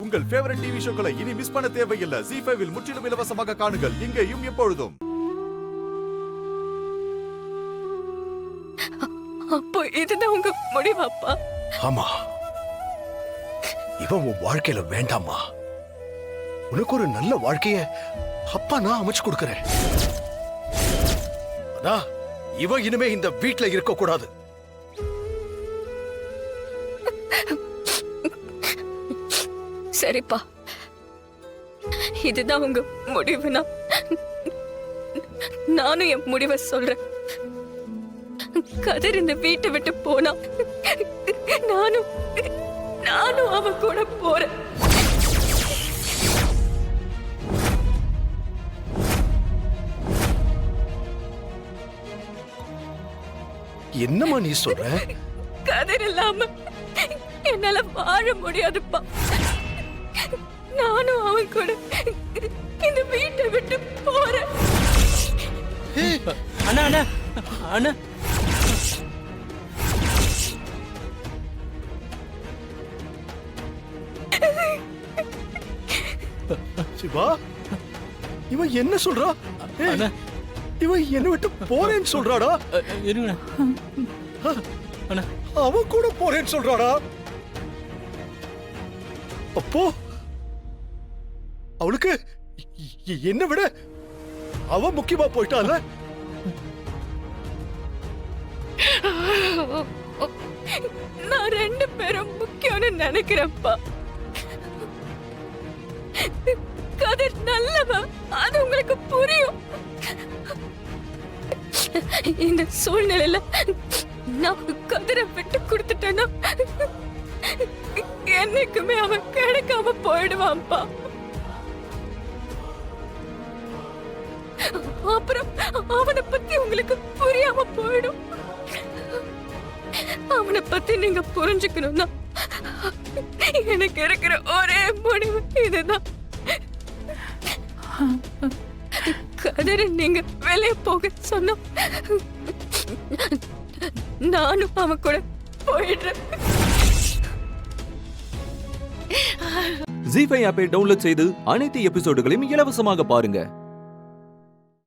உங்கள் favourite TV ஷோக்களை இனி miss பண்ண தேவையில்லை. ZEE5 இல் முற்றிலும் இலவசமாக காணுங்கள். இங்கேயும் எப்பொழுதும். அப்போ இதுதான் உங்க முடிவாப்பா? ஆமா, இவன் உன் வாழ்க்கையில வேண்டாமா? உனக்கு ஒரு நல்ல வாழ்க்கைய அப்பா நான் அமைச்சு கொடுக்கிறேன். அதான் இவன் இனிமே இந்த வீட்ல இருக்க கூடாது. சரிப்பா, இதுதான் உங்க முடிவுனா நானும் என் முடிவை சொல்றேன். கதிர் இந்த வீட்டை விட்டு போனா நானும் அவன் கூட போறேன். என்னம்மா நீ சொல்ற? கதிர் இல்லாம என்னால வாழ முடியாதுப்பா. நானும் அவன் கூட இந்த வீட்டை விட்டு போறேன். அண்ணா அண்ணா அண்ணா, சிவா, இவன் என்ன சொல்றா? அண்ணா, இவன் என்ன விட்டு போறேன்னு சொல்றாடா. இருங்கண்ணா. அண்ணா, அவன் கூட போறேன்னு சொல்றாடா. அப்போ அவளுக்கு என்ன விட அவன் முக்கியமா போயிட்டால. நான் ரெண்டு பேரும் முக்கியம்னு நினைக்கிறேன்ப்பா. கதிர் நல்லவன், அது உங்களுக்கு புரியும். இந்த சூழ்நிலையில நான் கதிரை விட்டு கொடுத்துட்டேன்னா என்னைக்குமே அவன் கிடைக்காம போயிடுவான்ப்பா. அப்புறம் அவனை பத்தி உங்களுக்கு புரியாம போயிடும். அவனை பத்தி நீங்க புரிஞ்சுக்கணும்னா எனக்கு இருக்கிற ஒரே முடிவு இதுதான். கதிர நீங்க வெளியே போக சொன்னா நானும் அவன் கூட போயிடுறேன். ZEE5 ஆப்பை டவுன்லோட் செய்து அனைத்து எபிசோடுகளையும் இலவசமாக பாருங்க.